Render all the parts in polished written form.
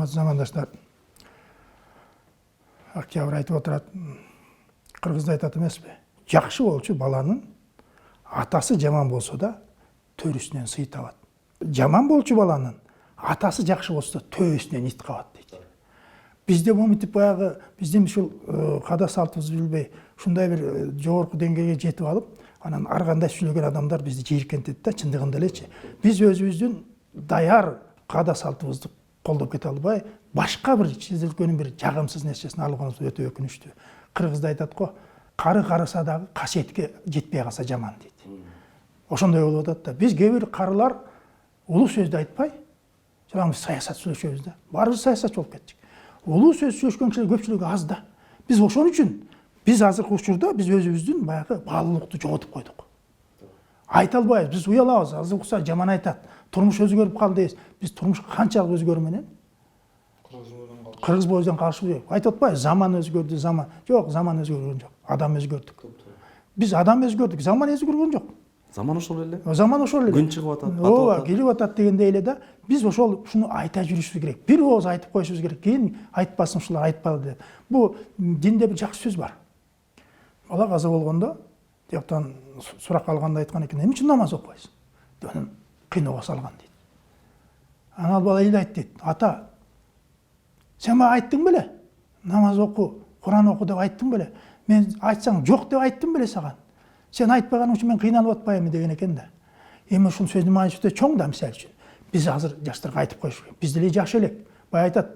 Құрметті замандаштар, Октябрь айтып отырады, қырғызда айтады емес пе? Жақсы болчу баланың атасы жаман болса да төрісінен сый табады. Жаман болчу баланың атасы жақсы болса да төбесінен ит қабады дейді. Бізде моментіп баяғы бізден шул қада салтыбыз білбей, шундай бір жоғарғы деңгейге жетіп алып, анан арғандай сүйлеген адамдар бізді жиіркентеді да, чындыгында элечи. Біз өзіміздің даяр қада салтыбызды қолдап кете албай, башқа бір сезілгенін бір жағымсыз нәрсесін алғанымыз өте өкінішті. Қырғызда айтады ғой, қары қараса дағы қасиетке жетпей қалса жаман дейді. Ошондой болуп атат да. Біз кейбір қарылар улуу сөзді айтпай, жаңағы саясат сүйлөшөбүз да. Баарыбыз саясатчы болуп кеттик. Улуу сөз сүйлөшкөн кишилер көпчүлүгү аз да. Біз ошон үчүн біз азыркы учурда біз өзүбүздүн баягы баалуулукту жоготуп койдук. Айта албайбыз, біз уялабыз, азыр укса жаман айтат. Турмуш өзгөрүп калды дейбиз. Біз турмуш канчалык өзгөрүү менен кыргыз бойдан каршы жок. Айтып атпайбы, заман өзгөрдү, заман. Жок, заман өзгөргөн жок. Адам өзгөрдүк. Біз адам өзгөрдүк, заман өзгөргөн жок. Заман ошол эле. Заман ошол эле. Күн чыгып атат, ооба, келип атат дегендей эле да. Біз ошол шуну айта жүрүшүбүз керек. Бир ооз айтып коюшубуз керек. Кийин айтпасын ушулар айтпады деп. Бул динде бир жакшы сөз бар. Бала каза болгондо, тияктан сурак алганда айткан экен, эмне үчүн намаз окуйсуң? Дөнүм кыйноого салган дейт. Анан ал бала ыйлайт дейт. Ата, сен мага айттың беле? Намаз оку, Куран оку деп айттың беле? Мен айтсаң жок деп айттым беле саған? Сен айтпаганың үчүн мен кыйналып атпаймынбы деген экен да. Эми ушул сөздүн мааниси өтө чоң да, мисалы үчүн. Биз азыр жаштарга айтып коюш керек. Биз деле жаш элек. Бая айтат.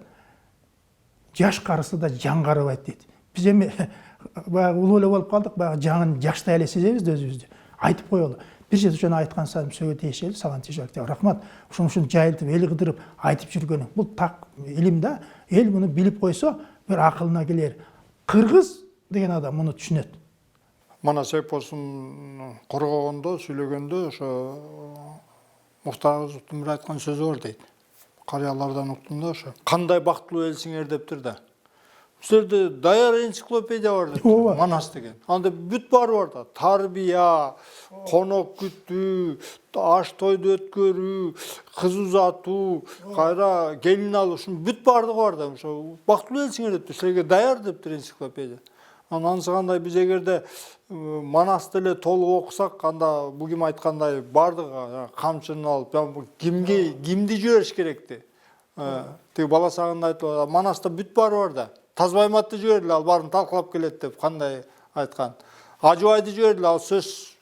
Жаш карысы да жан карыбайт дейт. Биз эми баягы улуу эле болуп калдык, баягы жаңын жаштай эле сезебиз да өзүбүздү. Айтып коелу. Бир жер ошону айткан сайын сөөгө тийишели, саган тийишет. Рахмат. Ушун жайылтып, эл кыдырып айтып жүргөнүң. Бул так илим да. Эл муну билип койсо, бир акылына келер. Кыргыз деген адам муну түшүнөт. Манас эпосун коргогондо, сүйлөгөндө ошо Муктар Азуктун бир айткан сөзү бар дейт. Карыялардан уктум да ошо. Кандай бактылуу элсиңер дептир да. Сіздерде даяр энциклопедия бар деп, Манас деген. Анда бүт бар да. Тарбия, конок күтүү, аш тойду өткөрүү, кыз узатуу, кайра келин алуу, ушун бүт бардыгы бар да. Ошо бактылуу элсиңер деп, силерге даяр дептир энциклопедия. Анысы кандай биз эгерде Манасты эле толук окусак, анда бугим айткандай бардыгы камчыны алып, кимди жибериш керекти? Тиги бала сагында айтып, Манаста бүт бар да. Тазбайматты жіберді, ал барын талқылап келет деп қандай айтқан. Ажубайды жіберді, ал сөз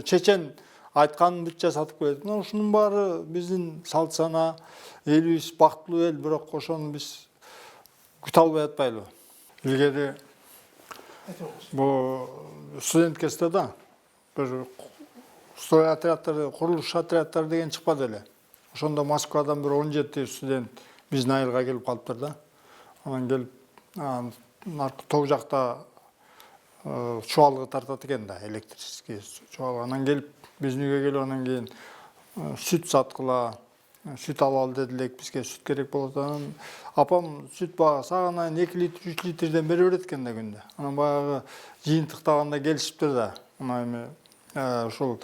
чечен айтқанын бүт жасатып келет. Ушунун бары биздин салт сана, элибиз бактылуу эл, бирок ошону биз күтө албай атпайлыбы? Илгери бул студент кезде да бир строй отрядтары, курулуш отрядтары деген чыкпады эле. Ошондо Москвадан бир 17 студент биздин айылга келип калыптыр да. Анан келип тоо жакта чубалгы тартат экен да, электрический чубалгы. Анан келип биздин үйгө келип, анан кийин сүт саткыла, сүт алалы дедилек, бизге сүт керек болот. Анан апам сүт багы сагынан 2 литр, 3 литрден бере берет экен да күндө. Анан баягы жыйынтыктаганда келишиптир да. Анан ушул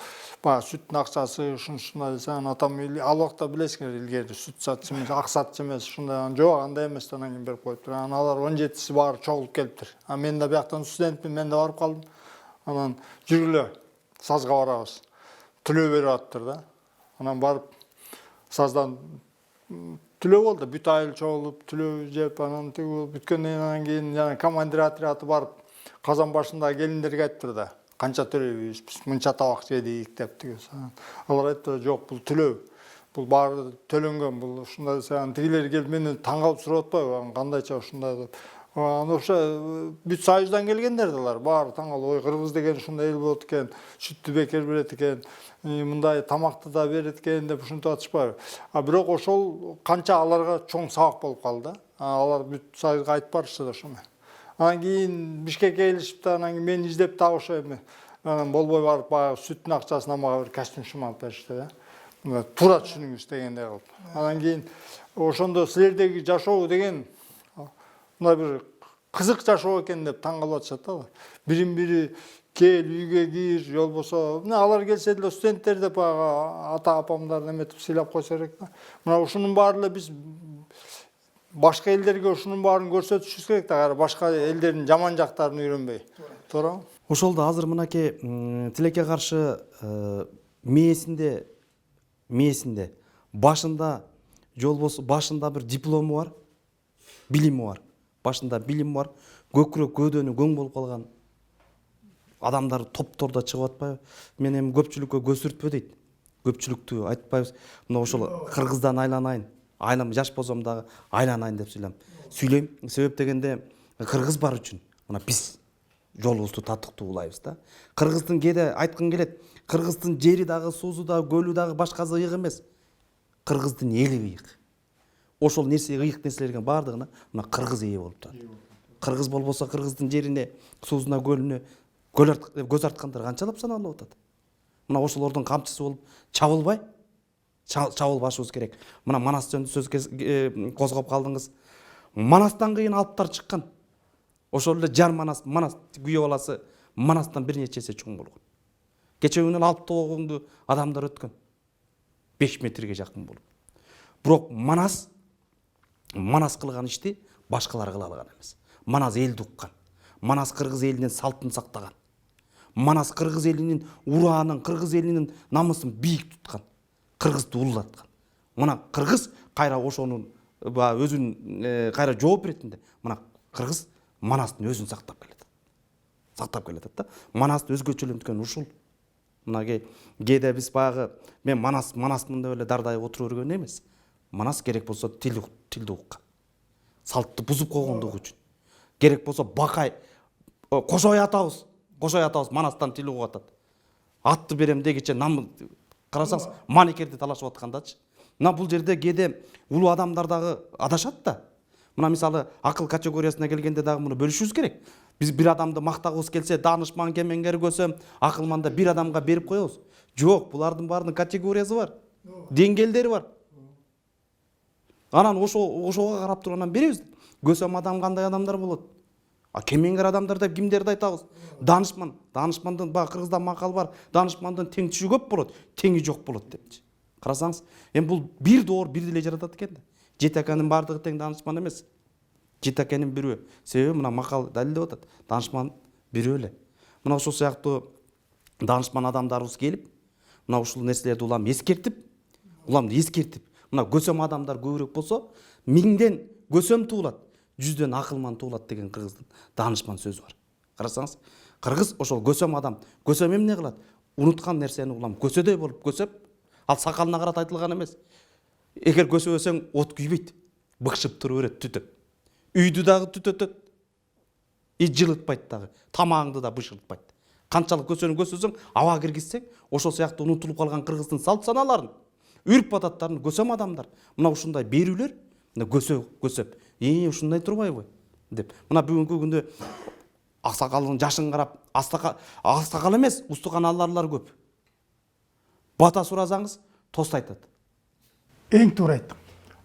баягы сүттүн акчасы ушундай десе, атам ал убакта билесиңер, илгери сүт сатчы эмес, ак сатчы эмес, ушундай жок, андай эмес, анан кийин берип коюптур. Анан алар 17си баары чогулуп келиптир. Мен да бияктан студентмин, мен да барып калдым. Анан жүргүлө, сазга барабыз. Түлөө берип аттыр да. Анан барып саздан түлөө болду, бүт айыл чогулуп, түлөө жеп, анан бүткөндөн кийин жана командир отряды барып казан башында келиндерге айтыптыр да. Канча төлөйбүз, биз мынча табак жедик деп. Алар айтты, жок, бул түлөө. Бул баары төлөнгөн, бул ушундай десе, тигилер келип мени таң калып сурап атпайбы, кандайча ушундай деп. Аны ошо бүт союздан келгендер дилар. Баары таң калып, ой, кыргыз деген ушундай эл болот экен, сүттү бекер берет экен, мындай тамакты да берет экен деп ушинтип атышпайбы. Бирок ошол канча аларга чоң сабак болуп калды. Алар бүт союзга айтып барышты да ошону. Анан кийин Бишкекке келишип да, анан кийин мени издеп дагы ошо эми анан болбой барып баягы сүттүн акчасына мага бир костюм алып беришти да. Туура түшүнүңүз дегендей кылып. Анан кийин ошондо силердеги жашоо деген мындай бир кызык жашоо экен деп таң калып атышат да алар. Бирин бири кел, үйгө кир, же болбосо мына алар келсе деле студенттер деп баягы ата апамдарды эметип сыйлап койсо керек да. Мына ушунун баары эле биз башка элдерге ушунун баарын көрсөтүшүбүз керек да, кайра башка элдердин жаман жактарын үйрөнбөй. Туурабы? Ошолдо азыр мынакей тилекке каршы мээсинде башында жол болсо башында бир диплому бар, билими бар. Башында билим бар, көкүрөк көөдөнү көң болуп калган адамдар топтордо чыгып атпайбы? Мен эми көпчүлүккө көз сүртпө дейт. Көпчүлүктү айтпайбыз. Мына ошол кыргыздан айланайын. Айнам жаш болсом дагы айланайын деп сүйлөйм. Себеп дегенде кыргыз бар үчүн. Мына биз жолубузду татыктуу улайбыз да. Кыргыздын кээде айткым келет. Кыргыздын жери дагы, суусу дагы, көлү дагы башкасы ыйык эмес. Кыргыздын эли ыйык. Ошол нерсе ыйык нерселерге баардыгына мына кыргыз ээ болуп турат. Кыргыз болбосо кыргыздын жерине, суусуна, көлүнө көз арткандар канчалап саналып атат. Мына ошолордун камчысы болуп чабылбай, чабылбашыбыз керек. Мына Манас жөнүндө сөз козгоп калдыңыз. Манастан кийин алыптар чыккан. Ошол эле жар Манас күйөө баласы Манастан бир нече эсе чоң болгон. Кече күнү алып тоогунду адамдар өткөн. 5 метрге жакын болуп. Бирок Манас кылган ишти башкалар кыла алган эмес. Манас элди уккан. Манас кыргыз элинин салтын сактаган. Манас кыргыз элинин ураанын, кыргыз элинин намысын бийик туткан. Кыргызды улаткан. Мына кыргыз кайра ошонун өзүн кайра жооп беретинде. Мына кыргыз Манастын өзүн сактап келет. Сактап келет да. Манасты өзгөчөлөнткөн ушул. Мына кээде биз баягы мен Манасмын деп эле дардайып отура бергөн эмес. Манас керек болсо тилди уккан. Салтты бузуп койгондугу үчүн. Керек болсо Бакай Кошой атабыз Манастан тил угуп атат. Атты берем дегиче карасаңыз маникерди талашып аткандачы. Мына бул жерде кээде улуу адамдар дагы адашат да. Мына мисалы акыл категориясына келгенде дагы муну бөлүшүбүз керек. Биз бир адамды мактагыбыз келсе, даанышман кемеңгер көсөм, акылманда бир адамга берип коебуз. Жок, булардын баарынын категориясы бар. Деңгээлдери бар. Анан ошого карап туруп анан беребиз. Көсөм адам кандай адамдар болот? Кемеңгер адамдар деп кимдерди айтабыз? Даанышмандын баягы кыргызда макал бар. Даанышмандын тең түшү көп болот, теңи жок болот депчи. Карасаңыз, эми бул бир доор бир деле жаратат экен да. Жетекенин баардыгы тең даанышман эмес. Жетекенин бирөө. Себеби мына макал далилдеп атат. Даанышман бирөө эле. Мына ошол сыяктуу даанышман адамдарыбыз келип, мына ушул нерселерди улам эскертип, мына көсөм адамдар көбүрөөк болсо, 1000ден көсөм туулат, 100дөн акылман туулат деген кыргыздын даанышман сөзү бар. Карасаңыз, кыргыз ошол көсөм адам. Көсөм эмне кылат? Унуткан нерсени улам көсөдөй болуп көсөп, ал сакалына карата айтылган эмес. Эгер көсөбөсөң от күйбөйт, быкшып тура берет, түтөт. Үйдү дагы түтөтөт. Жылытпайт дагы, тамагыңды да бышыртпайт. Канчалык көсөсөң, аба киргизсең, ошол сыяктуу унутулуп калган кыргыздын салт саналарын, үрп адаттарын көсөм адамдар. Мына ушундай берүүлөр, мына көсөп, ушундай турбайбы деп. Мына бүгүнкү күндө аксакалдын жашын карап, аксакал эмес, устуканаларлар көп. Бата сурасаңыз, тост айтат. Эң туура айттың.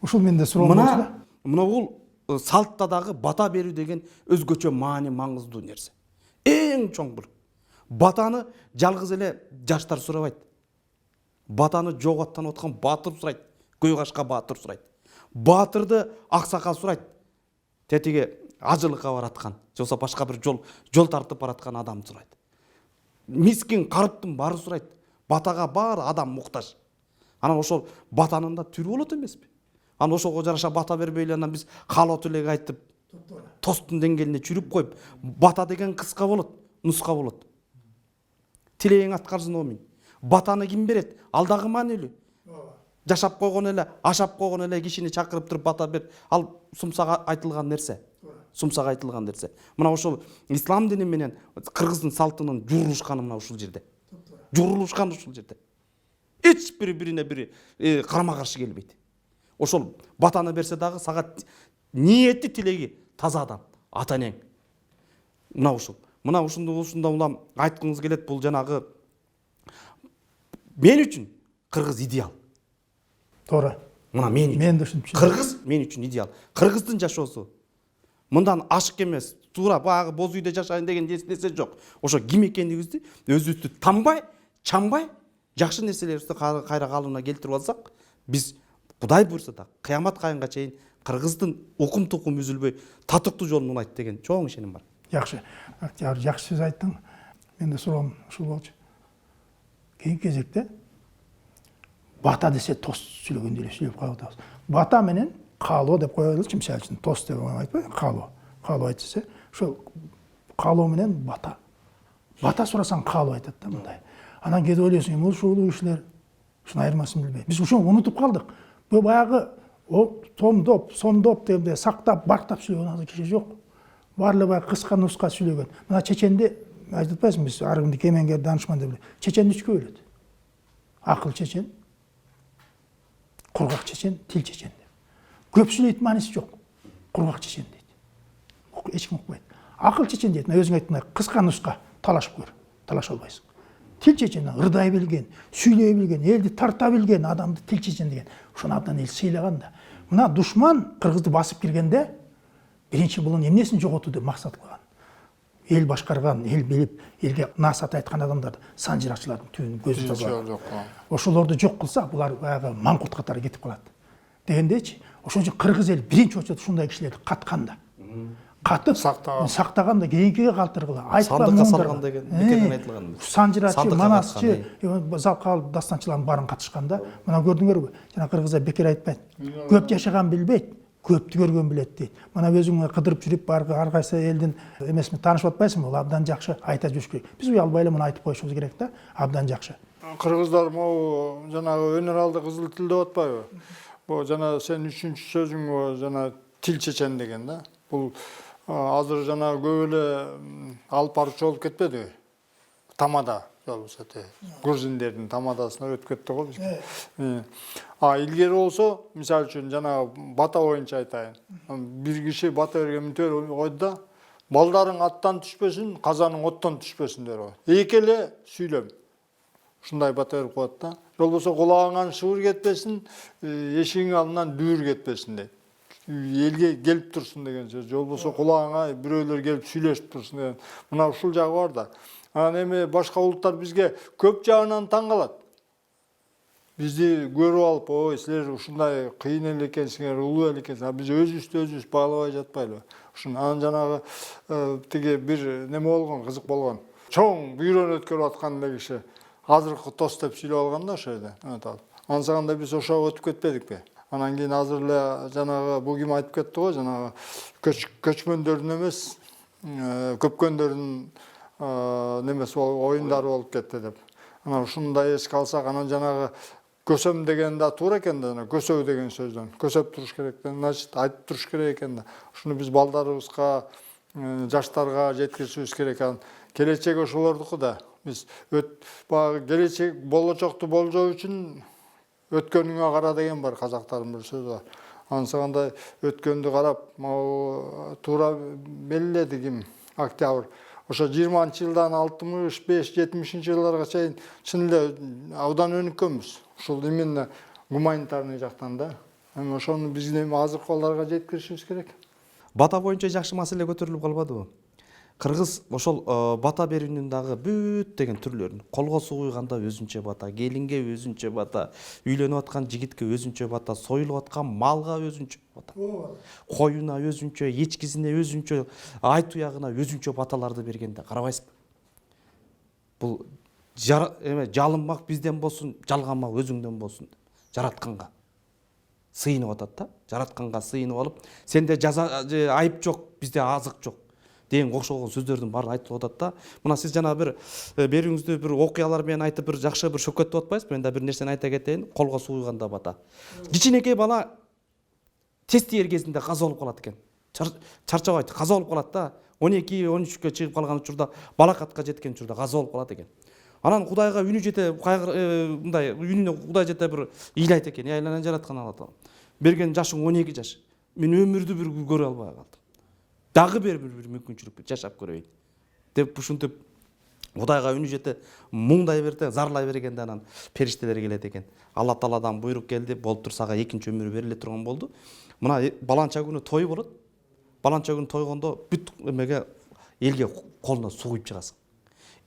Ушул менде суроо болчу да. Мына бул салтта дагы бата берүү деген өзгөчө маани маңыздуу нерсе. Эң чоң бул. Батаны жалгыз эле жаштар сурабайт. Батаны жок аттанып аткан баатыр сурайт. Көй кашка баатыр сурайт. Баатырды аксакал сурайт. Тетиге ажылыкка бараткан, же болбосо башка бир жол тартып бараткан адам сурайт. Мискин карыптын баары сурайт. Батага баары адам муктаж. Анан ошол батанын да түрү болот эмеспи? Анан ошого жараша бата бербей эле анан биз каалоо тилек айтып, тосттун деңгээлине жүрүп коюп, бата деген кыска болот, нуска болот. Тилегиң аткарсын омин. Батаны ким берет? Ал дагы маанилүү. Жашап койгон эле, ашап койгон эле кишини чакырып туруп бата бер. Ал сумсак айтылган нерсе. сумсак айтылган нерсе. Мына ошол ислам дини менен кыргыздын салтынын журулушканы мына ушул жерде. Журулушкан ушул жерде. Эч бири-бирине бири карама-каршы келбейт. Ошол батаны берсе дагы сага ниети тилеги таза адам, ата-энең. Мына ушул. Мына ушунда улам айткыңыз келет, бул жанагы мен үчүн кыргыз идеал. Туура. Мына мен үчүн. Мен да ушинтип Кыргыз мен үчүн идеал. Кыргыздын жашоосу мындан ашык эмес. Туура баягы боз үйдө жашайын деген нерсе жок. Ошо ким экендигибизди өзүбүздү танбай, чамбай, жакшы нерселерибизди кайра калыбына келтирип алсак, биз Кудай буйрса да кыямат кайынга чейин кыргыздын укум тукум үзүлбөй татыктуу жолун улайт деген чоң ишеним бар. Жакшы. Октябрь, жакшы сөз айттың. Менде суроом ушул болчу. Кийинки кезекте бата десе тос сүйлөгөндөй эле сүйлөп калып атабыз. Бата менен каалоо деп кое элечи, мисалы үчүн тос деп айтпай, каалоо. Каалоо айтса, ошол каалоо менен бата. Бата сурасаң каалоо айтат да мындай. Анан кээде ойлойсуң, эмне ушул кишилер ушунун айырмасын билбей. Биз ушуну унутуп калдык. Бул баягы томдоп, сомдоп дегенде сактап, бактап сүйлөгөн киши жок. Барлыгы баягы кыска нуска сүйлөгөн. Мына чеченде айтып атпайсыңбы, биз ар кимди кемеңгер данышман деп. Чеченди үчкө бөлөт. Акыл чечен, кургак чечен, тил чечен деп. Көп сүйлөйт мааниси жок. Кургак чечен дейт. Эч ким укпайт. Акыл чечен дейт. Мына өзүң айттың, кыска нуска талашып көр. Талаша албайсың. Тил чечен, ырдай билген, сүйлөй билген, элди тарта билген адамды тил чечен деген. Ошону абдан эл сыйлаган да. Мына душман кыргызды басып киргенде биринчи булун эмнесин жоготуу деп максат кылган. Эл башкарган, эл билип, элге насаат айткан адамдарды, санжыракчылардын түбүн көзү таза. Ошолорду жок кылса, булар баягы маңкурт катары кетип калат. Дегендечи, ошон үчүн кыргыз эл биринчи очередь ушундай кишилерди каткан да. Катып сактаган да кейинкиге калтыргыла. Айтпа салган деген бекерден айтылган. Санжырачы, манасчы, залкал дастанчылардын баарын катышкан да. Мына көрдүңөрбү? Жана кыргыздар бекер айтпайт. Көп жашаган билбейт, көптү көргөн билет дейт. Мына өзүң кыдырып жүрүп ар кайсы элдин эмесин таанышып атпайсыңбы? Бул абдан жакшы айта жүрүш керек. Биз уялбай эле муну айтып коюшубуз керек да. Абдан жакшы. Кыргыздар могу жанагы өнөр алды кызыл тил деп атпайбы? Бул жана сен үчүнчү сөзүң жана тил чечен деген да. Бул азыр жана көп эле алып баруучу болуп кетпедиби? Тамада болбосо грузиндердин тамадасына өтүп кетти го бизге. Илгери болсо, мисалы үчүн жана бата боюнча айтайын. Бир киши бата берген мынтип койду да, балдарың аттан түшпөсүн, казаның оттон түшпөсүн деп койду. Эки эле сүйлөм. Ушундай бата берип коет да. Болбосо кулагыңан шыбыр кетпесин, эшигиң алдынан дүүр кетпесин дейт. Элге келип турсун деген сөз. Болбосо кулагыңа бирөөлөр келип сүйлөшүп турсун деген. Мына ушул жагы бар да. Анан эми башка улуттар бизге көп жагынан таң калат. Бизди көрүп алып, ой, силер ушундай кыйын эле экенсиңер, улуу эле экенсиңер. Биз өзүбүздү баалабай жатпайлыбы? Ушун анан жанагы тиги бир неме болгон, кызык болгон. Чоң бүйрөнү өткөрүп аткан эле киши азыркы тос деп сүйлөп алган да ошол жерде. Ансаганда биз ошого өтүп кетпедикпи? Анан кийин азыр эле жанагы бул ким айтып кетти го, жанагы көчмөндөрдүн эмес, көпкөндөрдүн немеси оюндары болуп кетти деп. Анан ушундай эске алсак, анан жанагы көсөм деген да туура экен да, көсөв деген сөздөн. Көсөп туруш керек, значит, айтып туруш керек экен да. Ушуну биз балдарыбызга, жаштарга жеткиришибиз керек. Келечек ошолордуку да. Биз баягы келечек болочокту болжоо үчүн өткөнүңө кара деген бар, казактардын бир сөзү бар. Ансагандай өткөндү карап, туура белгиледи ким? Октябрь. Ошо 20-жылдан 65-70 жылдарга чейин чын эле абдан өнүккөнбүз. Ушул именно гуманитарный жактан да. Эми ошону биздин азыркы балдарга жеткиришибиз керек. Бата боюнча жакшы маселе көтөрүлүп калбадыбы? Кыргыз ошол бата берүүнүн дагы бүт деген түрлөрүн, колго суу куйганда өзүнчө бата, келинге өзүнчө бата, үйлөнүп аткан жигитке өзүнчө бата, союлуп аткан малга өзүнчө бата, коюна өзүнчө, эчкисине өзүнчө, ай туягына өзүнчө баталарды бергенде карабайсызбы? Бул жалынмак бизден болсун, жалганмак өзүңдөн болсун, жаратканга сыйынып атат да, жаратканга сыйынып алып, сенде айып жок, бизде азык жок деген окшогон сөздөрдүн баарын айтып атат да. Мына сиз жана бир берүүңүздү бир окуялар менен айтып бир жакшы бир шөкөттүп атпайсызбы? Мен да бир нерсени айта кетейин. Колго суу куйганда бата. Кичинекей бала тест тиер кезинде каза болуп калат экен. чарчабайт каза болуп калат да. 12-13-кө чыгып калган учурда балакатка жеткен учурда каза болуп калат экен. Анан Кудайга үнү жете мындай үнүнө Кудай жете бир ыйлайт экен. Айланан жараткан Алла Таала. Берген жашың 12 жаш. Мен өмүрдү бир көрө албай калдым. Дагы бир мүмкүнчүлүк жашап көрөйүн деп ушинтип Кудайга үнү жете муңдай берди, зарлай бергенде анан периштелер келет экен. Алла Тааладан буйрук келди, болуп тур сага экинчи өмүр бериле турган болду. Мына баланча күнү той болот. Баланча күнү тойгондо бүт эмеге элге колуна суу куюп чыгасың.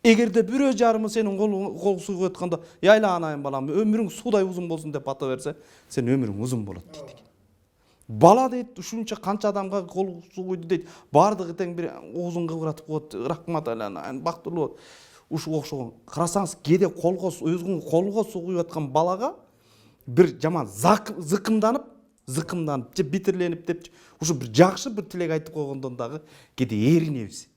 Эгерде бирөө жарымы сенин кол суу куюп атканда, "Яйланайын балам, өмүрүң суудай узун болсун" деп бата берсе, сен өмүрүң узун болот дейт экен. Бала дейт, ушунча канча адамга кол суу куйду дейт. Бардыгы тең бир оозун кыбыратып коет, рахмат айланайын, бактылуу болот. Ушуга окшогон. Карасаңыз, кээде өзүнүн колго суу куюп аткан балага бир жаман зыкымданып, же битирленип деп ушу бир жакшы бир тилек айтып койгондон дагы кээде ээринебиз.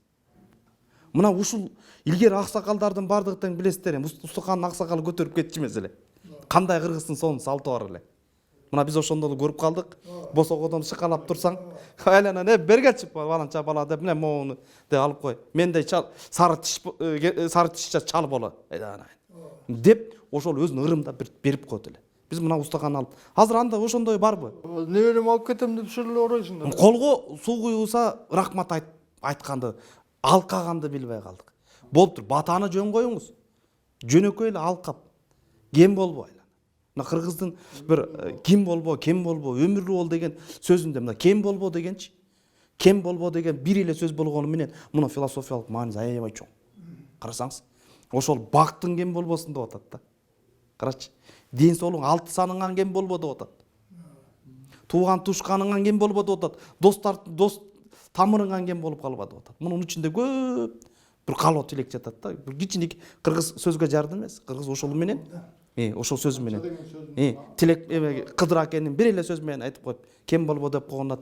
Мына ушул илгери аксакалдардын бардыгы тең билесиздер, Устукандын аксакалы көтөрүп кетчү эмес эле. Кандай кыргыздын сонун салты бар эле. Мына биз ошондо көрүп калдык. Босогодон шыкалап турсаң, айланан бергечи баланча бала деп мына моуну деп алып кой. Мендей сары тишча чал боло. Деп ошол өзүнүн ырымда берип коет эле. Биз мына устакан алып. Азыр анда ошондой барбы? Неберем алып кетем деп ушул эле оройсуңдар. Колго суу куюлса рахмат айтканды, алкаганды билбей калдык. Болуптур, батаны жөн коюңуз. Жөнөкөй эле алкап. Кем болбой. Мына кыргыздын бир ким болбо, өмүрлүү бол деген сөзүндө мына кем болбо дегенчи. Кем болбо деген бир эле сөз болгону менен муну философиялык мааниси аябай чоң. Карасаңыз, ошол бактың кем болбосун деп атат да. Карачы. Ден соолугуң 6 саныңан кем болбо деп атат. Тууган тушканыңан кем болбо деп атат. Дос тамырыңан кем болуп калба деп атат. Мунун ичинде көп бир калоо тилек жатат да. Бир кичиник кыргыз сөзгө жардым эмес. Кыргыз ошол менен ошол сөз менен тилек кыдыр акенин бир эле сөз менен айтып коюп, кем болбо деп койгондо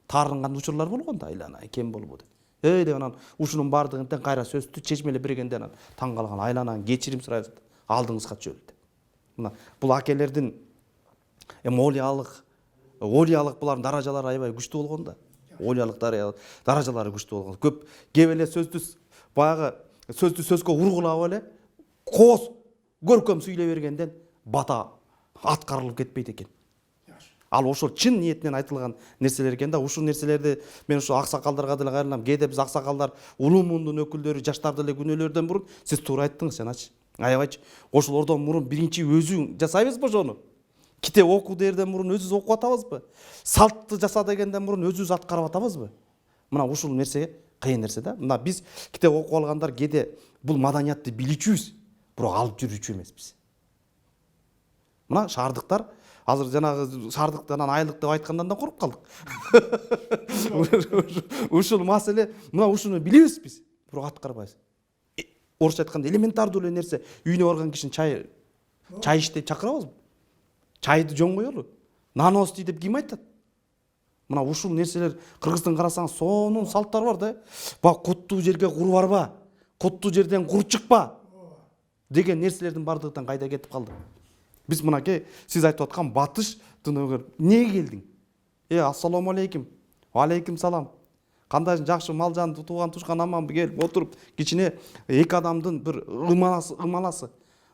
таарынган учурлар болгон да, айланай кем болбо деп. Деп анан ушунун бардыгын тең кайра сөздү чечмелеп бергенде анан таң калган, айланан кечирим сурайбыз. Алдыңызга чөбүлдү. Мына бул акелердин олиялык булардын даражалары аябай күчтүү болгон да. Олиялык даражалары күчтүү болгон. Көп кеп эле сөздү баягы сөзгө ургулап эле кооз көркөм сүйлөй бергенден бата аткарылып кетпейт экен. Ал ошол чын ниетинен айтылган нерселер экен да. Ушул нерселерди мен ушу аксакалдарга деле кайрылам. Кээде биз аксакалдар улуу мундун өкүлдөрү жаштар деле күнөөлөрдөн мурун сиз туура айттыңыз, жаначы. Аябайчы. Ошолордон мурун биринчи өзүң жасайбызбы ошону? Китеп окуу дээрден мурун өзүбүз окуп атабызбы? Салтты жаса дегенден мурун өзүбүз аткарып атабызбы? Мына ушул нерсе кыйын нерсе да. Мына биз китеп окуп алгандар кээде бул маданиятты билүүчүбүз, бирок алып жүрүүчү эмеспиз. Мына шаардыктар азыр жанагы шаардыктан айлык деп айткандан да коруп калдык. Ушул маселе, мына ушуну билебиз биз, бирок аткарбайбыз. Орусча айтканда элементардуу эле нерсе, үйүнө барган кишини чай ич деп чакырабызбы? Чайды жөн коелу. Наности деп ким айтат? Мына ушул нерселер кыргыздын карасаңыз сонун салттар бар да. Бак куттуу жерге кур барба, куттуу жерден кур чыкпа деген нерселердин бардыгынан кайда кетип калды? Биз мынаке сиз айтып аткан батыш дүйнөгө эмнеге келдиң? Ассаламу алейкум. Алейкум салам. Кандайсың, жакшы, малжан, тууган тушкан аманбы, келип отуруп, кичине эки адамдын бир ымаласы.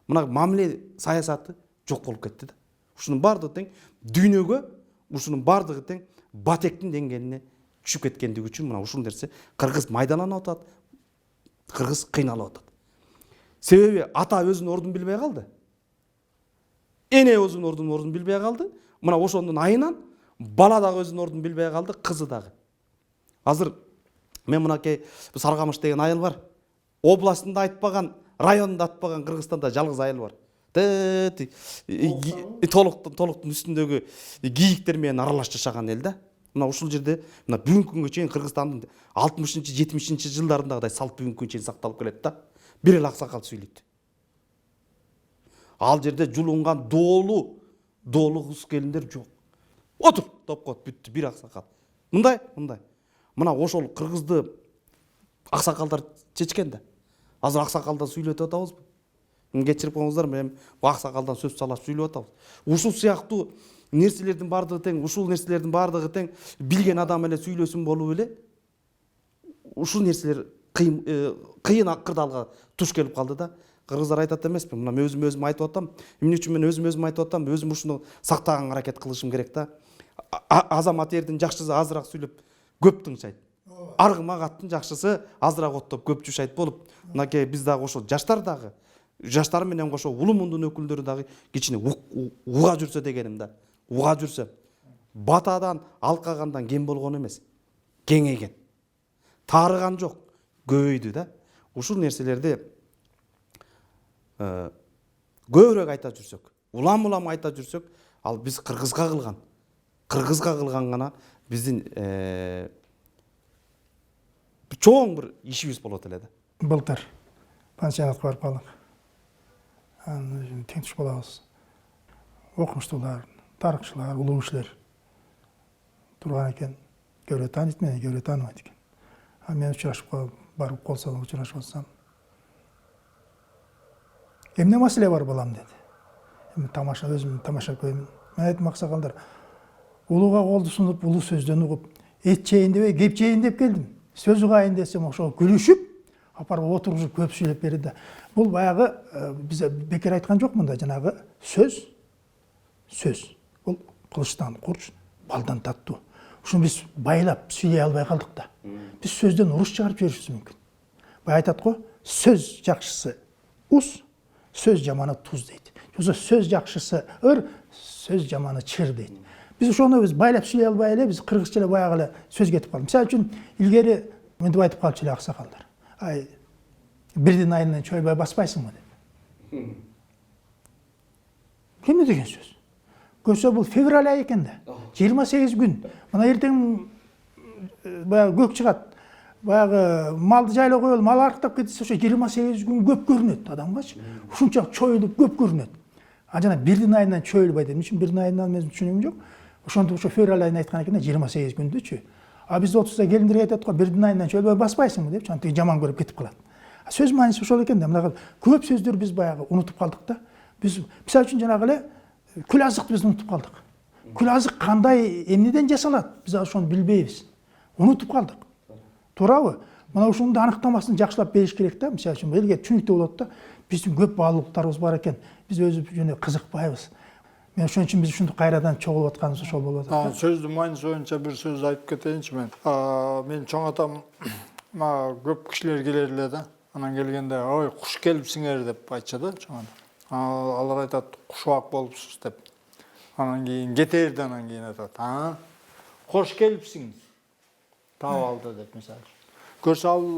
Мына мамиле саясаты жок болуп кетти да. Ушунун бардыгы тең дүйнөгө, ушунун бардыгы тең батектин деңгээлине түшүп кеткендиги үчүн мына ушул нерсе кыргыз майдаланып атат, кыргыз кыйналып атат. Себеби ата өзүнүн ордун билбей калды. Эне өзүнүн ордун билбей калды. Мына ошондун айынан бала дагы өзүнүн ордун билбей калды, кызы дагы. Азыр мен мынакей Саргамыш деген айыл бар. Областында айтпаган, районунда атпаган Кыргызстанда жалгыз айыл бар. Толуктун үстүндөгү кийиктер менен аралаш жашаган эл да. Мына ушул жерде мына бүгүнкү күнгө чейин Кыргызстандын 60-70 жылдарындагыдай салт бүгүнкү күнгө чейин сакталып келет да. Бир эле аксакал сүйлөйт. Ал жерде жулунган доолу кыз келиндер жок. Отур деп коет, бүттү, бир аксакал. Мындай. Мына ошол кыргызды аксакалдар чечкен да. Азыр аксакалдан сүйлөтүп атабызбы? Кечирип коюңуздар, мен бул аксакалдан сөз салап сүйлөп атабыз. Ушул сыяктуу нерселердин баардыгы тең, ушул нерселердин баардыгы тең билген адам эле сүйлөсүн болуп эле ушул нерселер кыйын акырдалга туш келип калды да. Кыргыздар айтат эмеспи, мына мен өзүм айтып атам, эмне үчүн мен өзүм айтып атам, өзүм ушуну сактаганга аракет кылышым керек да. Азамат эрдин жакшысы азыраак сүйлөп көп тыңшайт. Аргымак аттын жакшысы азыраак оттоп көп жушайт болуп, мынакей биз дагы ошо жаштар менен кошо улуу мундун өкүлдөрү дагы кичине уга жүрсө дегеним да. Уга жүрсө. Батадан, алкагандан кем болгон эмес. Кеңейген. Таарыган жок, көбөйдү да. Ушул нерселерди көбүрөөк айта жүрсөк, улам айта жүрсөк, ал биз кыргызга кылган гана биздин чоң бир ишибиз болот эле да. Былтыр пансионатка барып калдык. Анан тең туш болобуз. Окумуштуулар, тарыхчылар, улуу кишилер турган экен. Көбүрөөк тааныйт мени, көбүрөөк тааныбайт экен. Мен учурашып барып кол салып учурашып атсам, эмне маселе бар балам деди. Эми тамаша өзүм тамаша көрөмүн. Мен айттым, аксакалдар, улууга колду сунуп, улуу сөздөн угуп, эт жейин дебей, кеп жейин деп келдим. Сөз угайын десем, ошо күлүшүп, апарып отургузуп көп сүйлөп берди да. Бул баягы биз бекер айткан жок мында, жанагы сөз. Бул кылычтан курч, балдан таттуу. Ушуну биз байлап сүйлөй албай калдык да. Биз сөздөн уруш чыгарып жиберишибиз мүмкүн. Бай айтат го, сөз жакшысы уз, сөз жаманы туз дейт. Жоксо сөз жакшысы ыр, сөз жаманы чыр дейт. Биз ошону байлап сүйлөй албай эле, биз кыргызча эле баягы эле сөз кетип калды. Мисалы үчүн илгери мынтип айтып калчу эле аксакалдар. Ай, бирдин айынан чойбой баспайсыңбы деп. Кемне деген сөз? Көрсө бул февраль айы экен да. 28 күн. Мына эртең баягы көк чыгат. Баягы малды жайлоо коелу, мал арыктап кетсе, ошо 28 күн көп көрүнөт адамгачы. Ушунча чоюлуп көп көрүнөт. А жана бирдин айынан чоюлбай деп. Үчүн бирдин айынан мен түшүнүгүм жок. Ошондук ошо февраль айын айткан экен да, 28 күндүчү. А бизде 30да келиндерге айтат го, бирдин айынан чоюлбай баспайсыңбы деп, чантык жаман көрүп кетип калат. Сөз мааниси ошол экен да. Мына көп сөздөр биз баягы унутуп калдык да. Биз мисалы үчүн жанагы эле күл азыкты биз унутуп калдык. Күл азык кандай, эмнеден жасалат? Биз ошону билбейбиз. Унутуп калдык. Туурабы? Мына ушунун аныктамасын жакшылап бериш керек да. Мисалы үчүн элге түнүктүү болот да. Биздин көп баалуулуктарыбыз бар экен. Биз өзүбүз жөнү кызыкпайбыз. Мен ошон үчүн биз ушунтип кайрадан чогулуп атканыбыз ошол болуп атат. Сөздүн мааниси боюнча бир сөз айтып кетейинчи мен. Мен чоң атам көп кишилер келер эле да. Анан келгенде, ой, куш келипсиңер деп айтчу да чоң атам. Алар айтат, кушубак болупсуз деп. Анан кийин кетерди, анан кийин айтат, кош келипсиң. Таап алды деп мисалы. Көрсө ал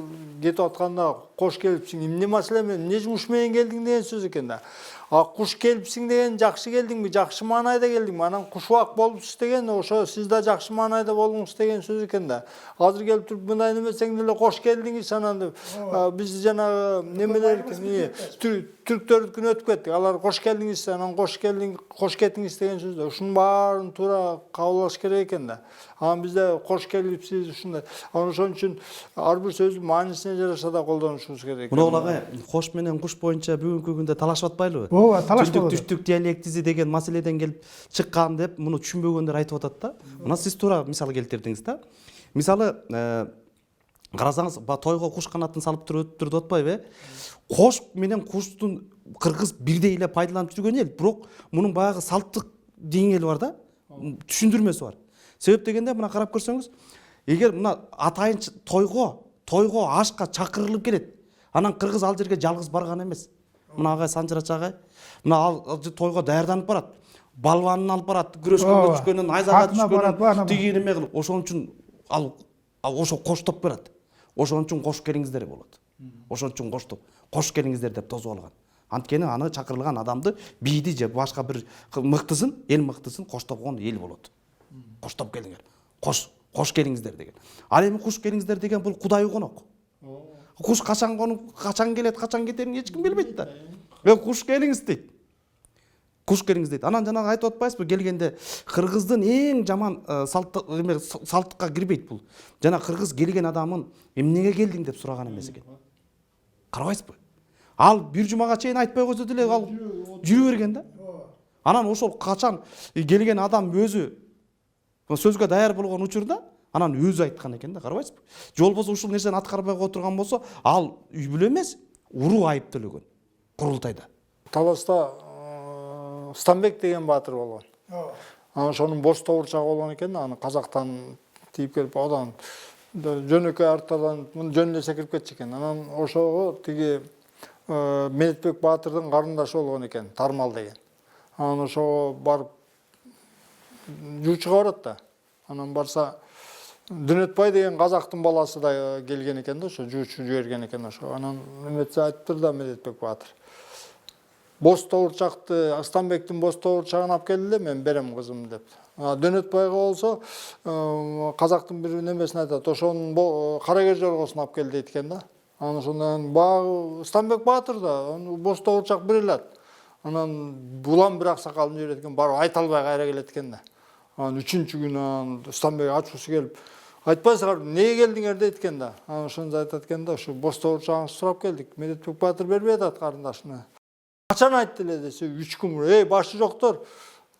кетип атканда кош келипсиң, эмне маселе менен, эмне жумуш менен келдиң деген сөз экен да. Куш келипсиң деген жакшы келдиңби, жакшы маанайда келдиңби? Анан кушубак болупсуз деген ошо сиз да жакшы маанайда болуңуз деген сөз экен да. Азыр келип туруп мындай немесең деле кош келдиңиз анан деп. Биз жанагы немелер түрктөрдүкүн өтүп кеттик. Алар кош келдиңиз, анан кош кетиңиз деген сөздө. Ушунун баарын туура кабыл алыш керек экен да. Анан бизде кош келипсиз ушундай. Ошон үчүн ар бир сөздүн маанисине жараша да колдонушубуз керек. Муну кош менен куш боюнча бүгүнкү күндө талашып атпайлыбы? Ооба, талаш болот. Түштүк диалектизи деген маселеден келип чыккан деп муну түшүнбөгөндөр айтып атат да. Мына сиз туура мисал келтирдиңиз да. Мисалы, карасаңыз, тойго куш канатын салып турду деп атпайбы? Кош менен куштун кыргыз бирдей эле пайдаланып жүргөн эл, бирок мунун баягы салттык деңгээли бар да, түшүндүрмөсү бар. Себеп дегенде мына карап көрсөңүз, эгер мына атайын тойго ашка чакырылып келет, анан кыргыз ал жерге жалгыз барган эмес. Мына агай Санжырач агай, мына ал тойго даярданып барат. Балбанын алып барат, күрөшкөнгө түшкөнүн, айзага түшкөнүн, тигиин эме кылып, ошон үчүн ал ошо коштоп берет. Ошон үчүн кош келиңиздер болот. Ошон үчүн кош келиңиздер деп тосуп алган. Анткени аны чакырылган адамды бийди же башка бир мыктысын, эл мыктысын коштопкон эл болот. Коштоп келиңер. Кош келиңиздер деген. Ал эми куш келиңиздер деген бул кудай конок. Куш качан конуп, качан келет, качан кетерин эч ким билбейт да. Куш келиңиз дейт. Куш келиңиз дейт. Анан жанагы айтып атпайсызбы, келгенде кыргыздын эң жаман салттыкка кирбейт бул. Жана кыргыз келген адамын эмнеге келдиң деп сураган эмес экен. Карабайсызбы? Ал бир жумага чейин айтпай койсо деле ал жүрө берген да. Анан ошол качан келген адам өзү сөзгө даяр болгон учурда анан өзү айткан экен да, карабайсызбы? Же болбосо ушул нерсени аткарбай отурган болсо, ал үй бүлө эмес, уруу айыптөлгөн курултайда. Таласта Станбек деген баатыр болгон. Анан ошонун боз тобурчагы болгон экен, аны казактан тийип келип, одан жөнөкөй арттардан жөн эле секирип кетчү экен. Анан ошого тиги Медетбек баатырдын карындашы болгон экен, Тармал деген. Анан ошого барып жуучуга барат да. Анан барса Дүнөтбай деген казактын баласы да келген экен да, ошо жуучу жиберген экен ошо. Анан эметсе айтыптыр да Медетбек баатыр. Боз тобурчакты, Станбектин боз тобурчагын алып келди, мен берем кызым деп. Дөнөтбайга болсо казактын бир немесин айтат, ошонун карагер жоргосун алып кел дейт экен да. Анан ошондон баягы Станбек баатыр да боз тобурчак бере алат. Анан булам бир аксакалын жиберет экен, барып айта албай кайра келет экен да. Анан 3-чү күнү Станбек ачуусу келип, айтпайсыңар, эмнеге келдиңер дейт экен да. Анан ошондо айтат экен да, ушу боз тобурчагыңызды сурап келдик. Медетбек баатыр бербей атат карындашына. Качан айтты эле десе, 3 күн мурун. Башы жоктор.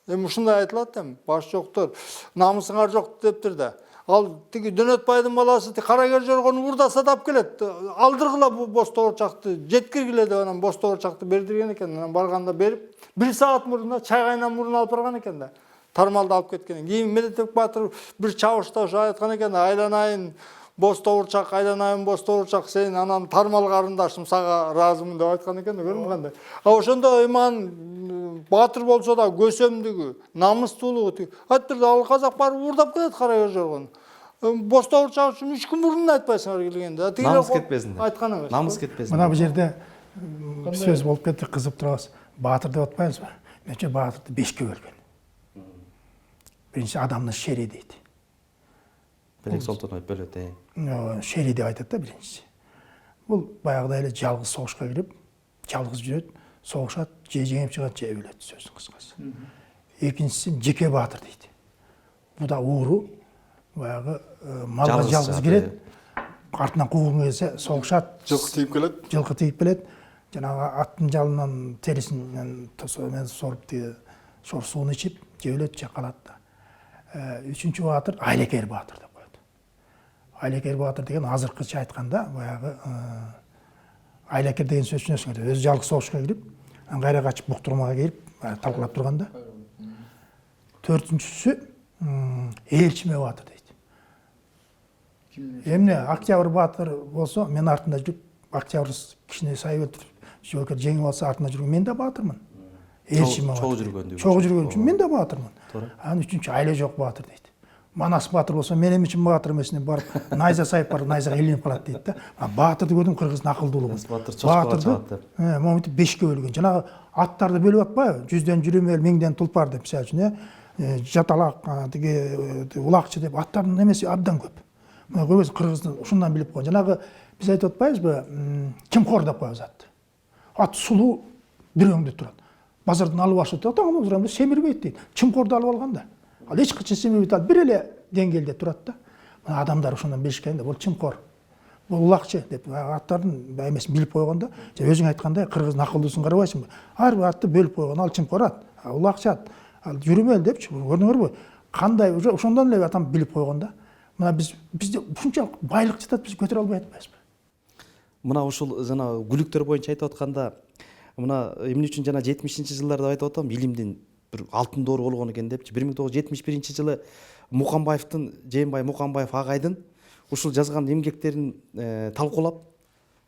Эми ушундай айтылат эми, башы жоктор. Намысыңар жок дептир да. Ал тиги Дөнөтбайдын баласы карагер жоргону урдаса тап келет. Алдыргыла бу боз тобурчакты, жеткиргиле деп анан боз тобурчакты бердирген экен. Анан барганда берип, 1 саат мурун чай кайнан мурун алып барган экен да. Тармалды алып кеткен. Кийин Медетбек баатыр бир чабышта ошо айткан экен, айланайын боз тобурчак, айланайын боз тобурчак, сен анан Тармал карындашым сага ыраазымын деп айткан экен да, көрдүңбү кандай. Ошондо иман баатыр болсо да көсөмдүгү, намыстуулугу айттыр да, ал казак барып уурдап келет карагер жоргону. Боз тобурчак үчүн 3 күн мурун айтпайсыңар келгенде. Намыс кетпесин деп. Айткан эмес. Намыс кетпесин. Мына бул жерде сөз болуп кетти, кызып турабыз. Баатыр деп атпайбызбы? Менче баатырды 5ке бөлгөн. Биринчи адамны шери дейт. Белек солтон айтып бөлөт. Шери деп айтат да биринчиси. Бул баягыдай эле жалгыз согушка кирип, жалгыз жүрөт, согушат, же жеңип чыгат, же өлөт, сөзүн кыскасы. Экинчиси жеке баатыр дейт. Бу да ууру, баягы малга жалгыз кирет, артынан куугун келсе согушат, Жылкы тийип келет. Жылкы тийип келет. Жанагы аттын жалынан терисинен соруп тиги шор сууну ичип, же өлөт, же калат да. Үчүнчү баатыр айлекер баатыр деп коет. Айлекер баатыр деген азыркыча айтканда баягы айлекер деген сөз түшүнөсүңөр. Өзү жалгыз согушка кирип, кайра качып буктурмага келип талкалап турганда. Төртүнчүсү элчиме баатыр дейт. Эмне Октябрь баатыр болсо, мен артында жүрүп, Октябрь кичине сайып өлтүрүп, жөкөр жеңип алса артында жүргөн, мен да баатырмын. Элчиме баатыр. Чогуу жүргөн үчүн мен да баатырмын. Анан үчүнчү айле жок баатыр дейт. Манас баатыр болсо, мен эми үчүн баатыр эмесине барып, найза сайып барып, найзага илинип калат дейт да. Баатырды көрдүм, кыргыздын акылдуулугун. Баатырды момунтип 5ке бөлгөн. Жанагы аттарды бөлүп атпайбы? 100дөн жүрөмөл, 1000ден тулпар деп, мисалы үчүн, жаталак, тиги улакчы деп аттардын эмеси абдан көп. Мына көбүс кыргыздын ушундан билип койгон. Жанагы биз айтып атпайбызбы? Чымкор деп коебуз атты. Ат сулуу бир өңдө турат. Базардан алып ашып атам, озурамда семирбейт дейт. Чымкорду алып алганда. Ал эч качан семирбейт, ал бир эле деңгээлде турат да. Мына адамдар ошондон билишкен да, бул чымкор. Бул улакчы деп аттардын эмесин билип койгондо, өзүң айткандай кыргыздын акылдуусун карабайсыңбы? Ар бир атты бөлүп койгон, ал чымкор ат, улакчы ат, ал жүрүмөл депчи, көрдүңөрбү? Кандай уже ошондон эле атам билип койгон да. Мына бизде ушунчалык байлык жатат, биз көтөрө албай атпайбызбы? Мына ушул жана гүлүктөр боюнча айтып атканда, мына эмне үчүн жана 70-жылдарда айтып атам, илимдин бир алтын доору болгон экен депчи. 1971-жылы Муканбаевдин, Жээнбай Муканбаев агайдын ушул жазган эмгектерин талкуулап,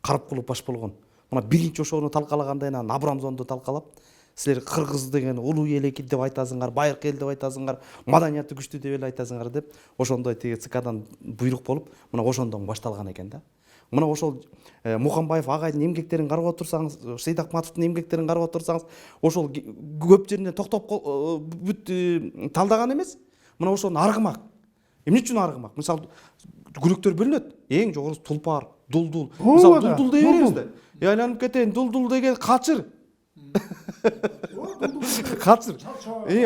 карап кылып баш болгон. Мына биринчи ошону талкалагандан анан Абрамзонду талкалап, силер кыргыз деген улуу эл экен деп айтасыңар, байыркы эл деп айтасыңар, маданияты күчтүү деп эле айтасыңар деп, ошондой тиги ЦКдан буйрук болуп, мына ошондон башталган экен да. Мына ошол Муканбаев агайдын эмгектерин карап отурсаңыз, Сейит Акматовдун эмгектерин карап отурсаңыз, ошол көп жеринен токтоп бүт талдаган эмес. Мына ошонун аргымак. Эмне үчүн аргымак? Мисалы, гүлүктөр бөлүнөт. Эң жогорусу тулпар, дулдул. Мисалы, дулдул дей беребиз да. Айланып кетейин, дулдул деген качыр. Качыр.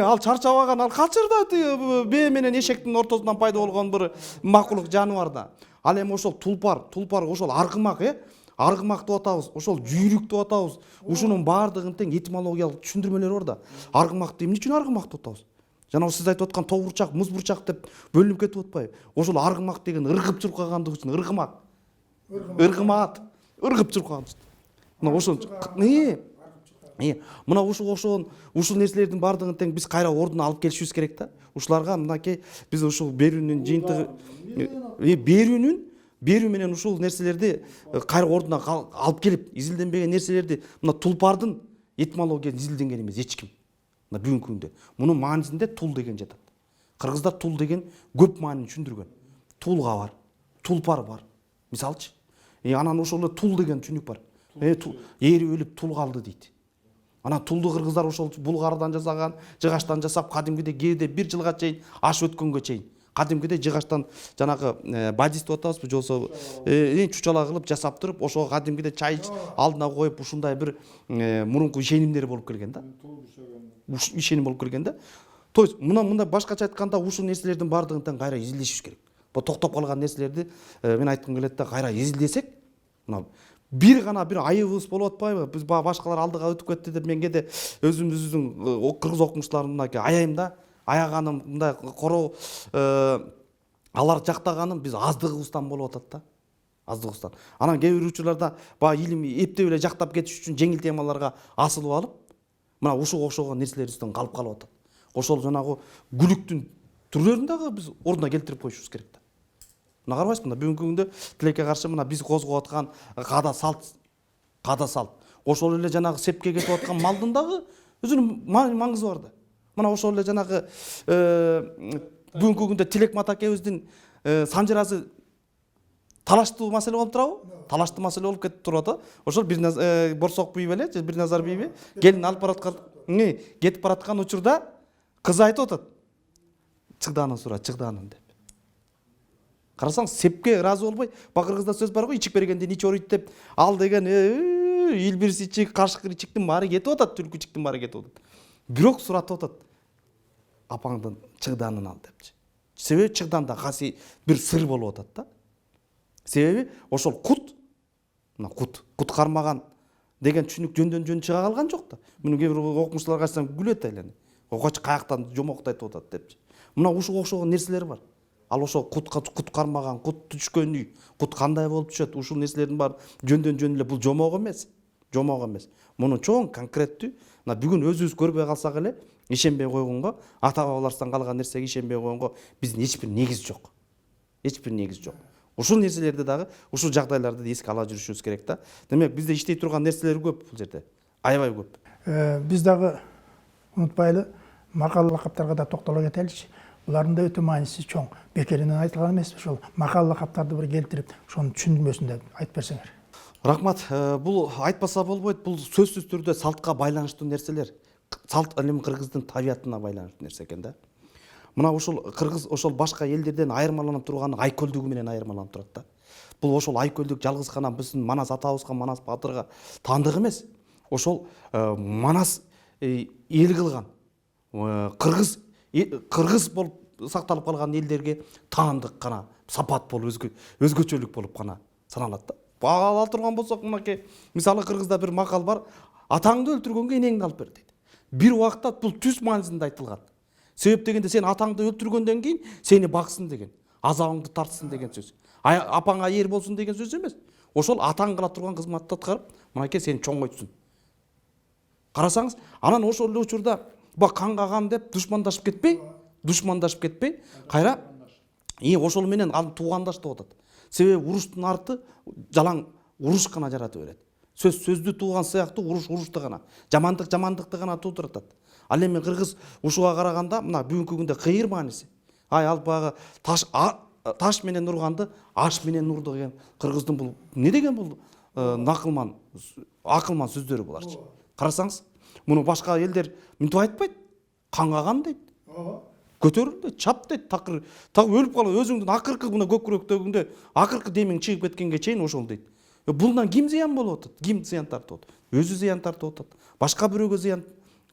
Ал чарчабаган, ал качыр да, бээ менен эшектин ортосунан пайда болгон бир макулук жаныбар да. Ал эми ошол тулпар ошол аргымак, аргымак деп атабыз, ошол жүйрүк деп атабыз. Ушунун баардыгын тең этимологиялык түшүндүрмөлөр бар да. Аргымакты эмне үчүн аргымак деп атабыз? Жана сиз айтып аткан тоо бурчак, муз бурчак деп бөлүнүп кетип атпайбы? Ошол аргымак деген ыргып чуркагандыгы үчүн ыргымак. Ыргымаат, ыргып чуркаган. Мына ошол мына ушул нерселердин баардыгын тең биз кайра ордуна алып келишибиз керек да. Ушуларга мынакей биз ушул берүүнүн жыйынтыгы берүү менен ушул нерселерди кайра ордуна алып келип изилденбеген нерселерди мына тулпардын этимологиясын изилденген эмес эч ким. Мына бүгүнкү күндө мунун маанисинде тул деген жатат. Кыргыздар тул деген көп маанини түшүндүргөн. Тулга бар, тулпар бар. Мисалчы, анан ошол тул деген түшүнүк бар. Эри өлүп тул калды дейт. Анан тулду кыргыздар ошол булгардан жасаган, жыгачтан жасап кадимгидей кээде 1 жылга чейин аш өткөнгө чейин кадимгидей жыгачтан жанагы бадис деп атабызбы, же болбосо чучала кылып жасап туруп, ошого кадимгидей чай алдына коюп ушундай бир мурунку ишенимдер болуп келген да. Ишеним болуп келген да. То есть мындай башкача айтканда ушул нерселердин баардыгын тең кайра изилдешибиз керек. Бул токтоп калган нерселерди мен айткым келет да, кайра изилдесек, мына бир гана бир айыбыбыз болуп атпайбы? Биз башкалар алдыга өтүп кетти деп мен кээде өзүмүздүн кыргыз окумуштууларымды мынакей аяйм да. Аяганым мындай короо алар жактаганым биз аздыгыбыздан болуп атат да. Аздыгыбыздан. Анан кээ бир учурларда баягы илим эптеп эле жактап кетиш үчүн жеңил темаларга асылып алып, мына ушуга окшогон нерселерибизден калып атат. Ошол жанагы күлүктүн түрлөрүн дагы биз ордуна келтирип коюшубуз керек да. Мына карабайсызбы, мына бүгүнкү күндө тилекке каршы мына биз козгоп аткан када салт. Ошол эле жанагы сепке кетип аткан малдын дагы өзүнүн маңызы бар да. Мына ошол эле жанагы бүгүнкү күндө Тилек Матакебиздин санжырасы талаштуу маселе болуп турабы? Талаштуу маселе болуп кетип турат да. Ошол Борсок бий беле, же Бирназар бийби келин алып бараткан, кетип бараткан учурда кызы айтып атат. Чыгдаанын сура, чыгдаанын деп. Карасаң, сепке ыраазы болбой, кыргызда сөз бар го, ичик бергенден ич орuyт деп, ал деген илбирс ичик, кашкыр ичиктин баары кетип атат, түлкү ичиктин баары кетип атат. Бирок суратып атат. Апаңдын чыгдаанын ал депчи. Себеби чыгдаанда каси бир сыр болуп атат да. Себеби ошол кут кармаган деген түшүнүк жөн чыга калган жок да. Муну кээ бир окумуштууларга айтсам күлөт эле. Окоч каяктан жомоктойт деп атат депчи. Мына ушуга окшогон нерселер бар. Ал ошол кут кармаган, кут түшкөн үй, кут кандай болуп түшөт, ушул нерселердин баары жөн эле бул жомок эмес. Муну чоң конкреттүү, мына бүгүн өзүбүз көрбөй калсак эле, ишенбей койгонго, ата бабаларыбыздан калган нерсеге ишенбей койгонго биздин эч бир негиз жок. Ушул нерселерди дагы, ушул жагдайларды эске ала жүрүшүбүз керек да. Демек бизде иштей турган нерселер көп бул жерде. Аябай көп. Биз дагы унутпайлы макал лакаптарга да токтоло кетеличи. Булардын да өтө мааниси чоң. Бекеринен айтылган эмес, ошол макал лакаптарды бир келтирип, ошонун түшүндүрмөсүн деп айтып берсеңер. Рахмат. Бул айтпаса болбойт, бул сөзсүз түрдө салтка байланыштуу нерселер. Салт кыргыздын табиятына байланыштуу нерсе экен да. Мына ушул кыргыз ошол башка элдерден айырмаланып турганы айкөлдүгү менен айырмаланып турат да. Бул ошол айкөлдүк жалгыз гана биздин Манас атабызга, Манас баатырга таандык эмес. Ошол Манас эл кылган кыргыз болуп сакталып калган элдерге таандык гана сапат болуп өзгөчөлүк болуп гана саналат да. Ала турган болсок, мынакей мисалы кыргызда бир макал бар. Атаңды өлтүргөнгө энеңди алып бер дейт. Бир убакта бул түз маанисинде айтылган. Себеп дегенде сен атаңды өлтүргөндөн кийин сени баксын деген, азабыңды тартсын деген сөз. Апаңа эр болсун деген сөз эмес. Ошол атаң кыла турган кызматты аткарып, мынакей сени чоңойтсун. Карасаңыз, анан ошол эле учурда канга кан деп душмандашып кетпей, кайра ошол менен ал туугандаш деп атат. Себеби уруштун арты жалаң уруш гана жаратып берет. Сөздү тууган сыяктуу урушту гана, жамандыкты гана туудурат. Ал эми кыргыз ушуга караганда мына бүгүнкү күндө кыйыр мааниси. Ал багы таш менен урганды аш менен урду деген кыргыздын бул эмне деген бул акылман сөздөрү буларчы. Карасаңыз, муну башка элдер мынтип айтпайт. Канга кан дейт. Көтөрүл дейт, чап дейт, такыр өлүп калып өзүңдүн акыркы мына көкүрөктөгүңдө акыркы демиң чыгып кеткенге чейин ошол дейт. Булдан ким зыян болуп атат? Ким зыян тартып атат? Өзү зыян тартып атат. Башка бирөөгө зыян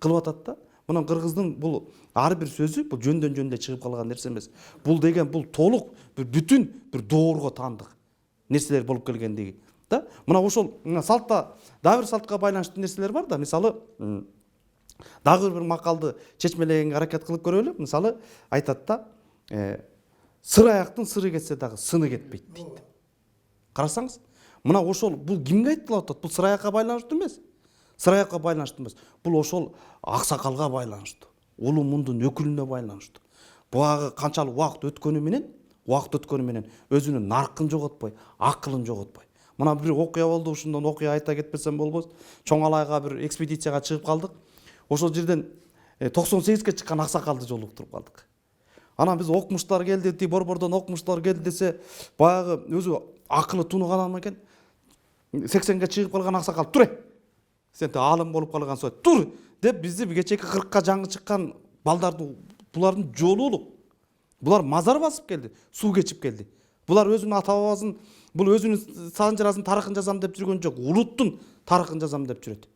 кылып атат да. Мына кыргыздын бул ар бир сөзү бул жөндөн эле чыгып калган нерсе эмес. Бул деген бул толук бир бүтүн бир доорго таандык нерселер болуп келгендиги да. Мына ошол салтта дагы бир салтка байланыштуу нерселер бар да. Мисалы дагы бир макалды чечмелегенге аракет кылып көрөлү. Мисалы айтат да, сыр аяктын сыры кетсе дагы сыны кетпейт дейт. Карасаңыз, мына ошол бул кимге айтылып атат? Бул сыр аякка байланыштуу эмес. Сыр аякка байланыштуу эмес. Бул ошол аксакалга байланыштуу. Улуу мундун өкүлүнө байланыштуу. Бугагы канчалык убакыт өткөнү менен өзүнүн наркын жоготпой, акылын жоготпой. Мына бир окуя болду, ушундан окуя айта кетпесем болбос. Чоң Алайга бир экспедицияга чыгып калдык. Ошол жерден 98ге чыккан аксакалды жолуктуруп калдык. Анан биз окумуштар келди, ти борбордон окумуштар келди десе, баягы өзү акылы тунуган экен. 80ге чыгып калган аксакал тур. Сен алым болуп калган сой тур деп бизди кечээки 40ка жаңы чыккан балдарды булардын жолу улук. Булар мазар басып келди, суу кечип келди. Булар өзүнүн ата бабасын, бул өзүнүн санжарасын тарыхын жазам деп жүргөн жок, улуттун тарыхын жазам деп жүрөт.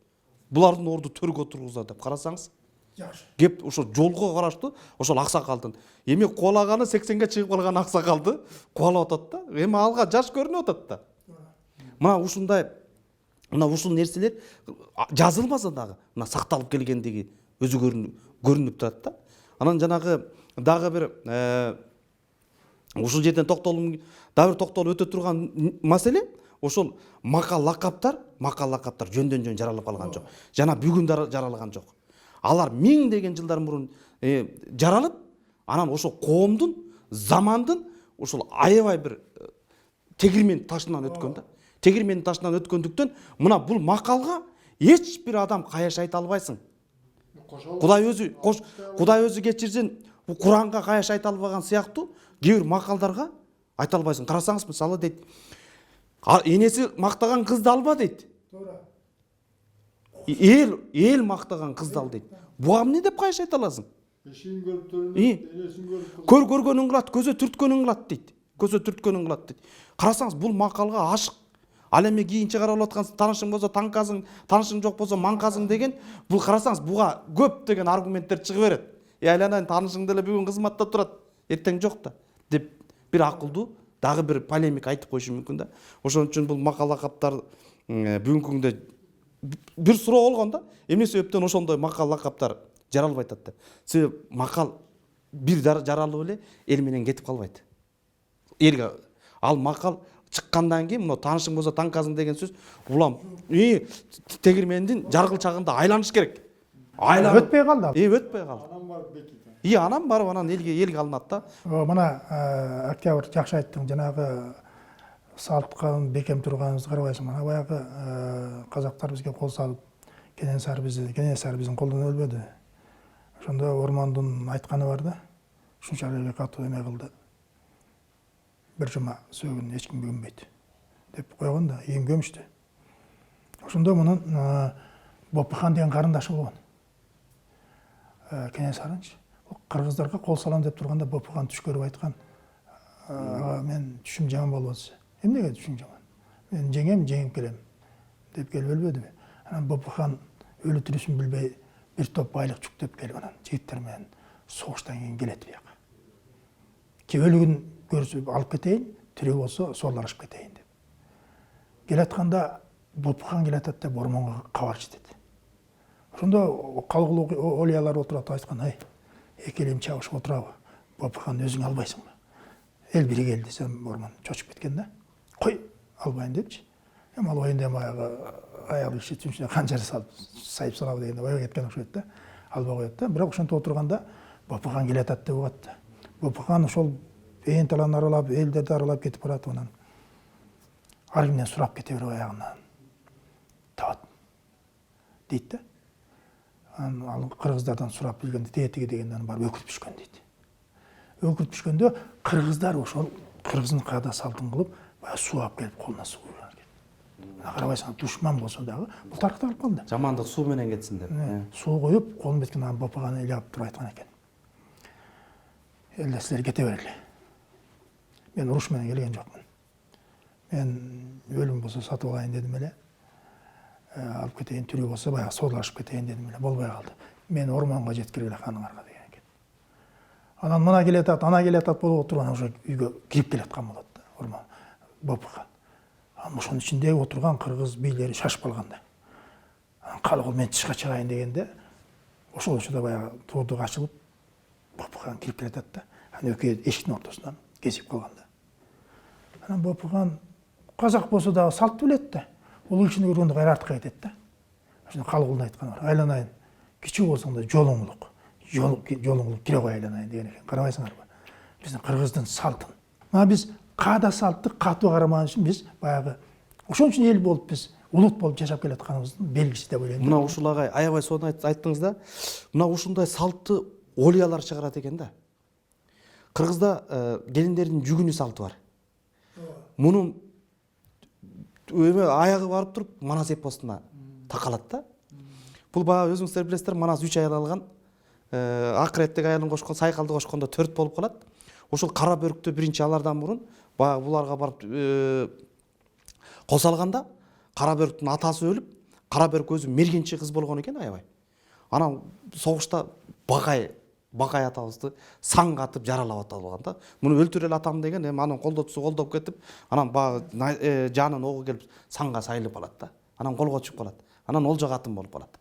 Булардын орду төргө отургузат деп карасаңыз. Жакшы. Кеп ошо жолго караштуу ошол аксакалдын. Эми куалаганы 80ге чыгып калган аксакалды куалап атат да. Эми алга жаш көрүнүп атат да. Мына ушундай, мына ушул нерселер жазылмаса дагы мына сакталып келгендиги өзү көрүнүп турат да. Анан жанагы дагы бир ушул жерден токтолум, дагы бир токтолуп өтө турган маселе ошол макал лакаптар жөндөн жөн жаралып калган жок. Жана бүгүн жаралган жок. Алар миңдеген жылдар мурун жаралып, анан ошол коомдун, замандын ошол аябай бир тегирмен ташынан өткөн да. Тегирмен ташынан өткөндүктөн мына бул макалга эч бир адам каяш айта албайсың. Кудай өзү кечирсин, бул Куранга каяш айта албаган сыяктуу кээ бир макалдарга айта албайсың. Карасаңыз, мисалы дейт, энеси мактаган кызды алба дейт. Эл мактаган кызды ал дейт. Буга эмне деп каяш айта аласың? Эшигин көрүп турган, энесин көрүп Көргөнүн кылат, көзө түрткөнүн кылат дейт. Көзө түрткөнүн кылат дейт. Карасаңыз, бул макалга ашык. Ал эми кийин чыгарып аткан таанышың болсо таңказың, таанышың жок болсо маңказың деген, бул карасаңыз буга көп деген аргументтер чыгып берет. Айланайын, таанышың деле бүгүн кызматта турат, эртең жок да деп бир акылдуу дагы бир полемика айтып коюшу мүмкүн да. Ошон үчүн бул макал лакаптар бүгүнкү күндө бир суроо болгон да. Эмне себептен ошондой макал лакаптар жаралбай атат деп. Себеби макал бир жаралып эле эл менен кетип калбайт. Элге ал макал чыккандан кийин мына таанышың болсо таңказың деген сөз улам тегирмендин жаргылчагында айланыш керек. Өтпөй калды. Өтпөй калды. анан барып бекитет. Анан барып анан элге алынат да. Мына Октябрь жакшы айттың, жанагы салткан бекем турганыбызды карабайсың. Мана баягы казактар бизге кол салып, Кенесары биздин колдон өлбөдү. Ошондо Ормондун айтканы бар да. Ушунчалык катуу эме кылды. Бир жума сөөгүн эч ким бүгүнбөйт деп койгон да, ийин көмүштү. Ошондо мунун Бопухан деген карындашы болгон. Кенесарынчы. Кыргыздарга кол салам деп турганда Бопухан түш көрүп айткан. Мен түшүм жаман болуп атса. Эмнеге түшүң жаман? Мен жеңип келем деп келип өлбөдүбү? Анан Бопухан өлү тирүүсүн билбей бир топ байлык жүктөп келип анан жигиттер менен согуштан кийин келет бияка. Ки өлүгүн көрсөп алып кетейин, тирүү болсо сооларышып кетейин деп. Келатканда Бопухан келатат деп Ормонго кабар жетет. Ошондо калгылуу олиялар отурат, айткан, эки элем чабышып отурабы, Бопухан өзүң албайсыңбы? Эл бири келди десем, Ормон чочуп кеткен да. Кой, албайын депчи. Эми албайын деп баягы аял киши түнчүнө канжар салып сайып салабы дегенде ойго кеткен окшойт да. Албай коет да. Бирок ошентип отурганда Бопухан келатат деп угат да. Бопухан ошол ээн талааны аралап, элдерди аралап кетип барат, анан ар кимден сурап кете берип аягынан табат дейт да. Анан ал кыргыздардан сурап билгенде тиги дегенден барып өкүрүп түшкөн дейт. Өкүрүп түшкөндө кыргыздар ошол кыргыздын каада салтын кылып, баягы суу алып келип колуна суу куйган экен. Карабайсың, душман болсо дагы бул тарыхта калып калды. Жамандык суу менен кетсин деп. Суу куюп, колун беткен анан Бопухан эле алып туруп айткан экен. Элде силер кете бергиле. Мен уруш менен келген жокмун. Мен өлүм болсо сатып алайын дедим эле. Алып кетейин, тирүү болсо баягы соолашып кетейин дедим эле. Болбой калды. Мен Ормонго жеткиргиле ханыңарга деген экен. Анан мына келатат, ана келатат болуп отуруп анан уже үйгө кирип келаткан болот да, Ормон Бопухан. ошонун ичинде отурган кыргыз бийлери шашып калганда. Калгыл мен тышка чыгайын дегенде ошол учурда баягы тоодук ачылып Бопухан кирип келатат да. Анан экөө эшиктин ортосунан кесип калганда. Анан Бопухан казак болсо дагы салт билет да. Улуу кишини көргөндө кайра артка кетет да. Ошондо Калгылдын айтканы бар. Айланайын, кичүү болсоң да жолуң улук. Жолуң улук кире кой айланайын деген экен. Карабайсыңарбы? Биздин кыргыздын салтын. Мына биз каада салтты катуу карамаган үчүн биз баягы ошон үчүн эл болуп биз улут болуп жашап келатканыбыздын белгиси деп ойлойм. Мына ушул агай аябай сонун айттыңыз да. Мына ушундай салтты олиялар чыгарат экен да. Кыргызда келиндердин жүгүнүү салты бар. Мунун аягы барып туруп Манас эпосуна такалат да. Бул баягы өзүңүздөр билесиздер, Манас 3 аял алган. Акыреттеги аялын кошкон, Сайкалды кошкондо 4 болуп калат. Ошол кара бөрктө биринчи алардан мурун баягы буларга барып косалганда кара бөрктүн атасы өлүп, кара бөрк өзү мергенчи кыз болгон экен аябай. Анан согушта Бакай атабызды саң катып жаралап аталган да. Муну өлтүрө эле атам деген, эми анын колдотусу колдоп кетип, анан баягы жанын огу келип саңга сайылып калат да. Анан колго түшүп калат. Анан олжо катын болуп калат.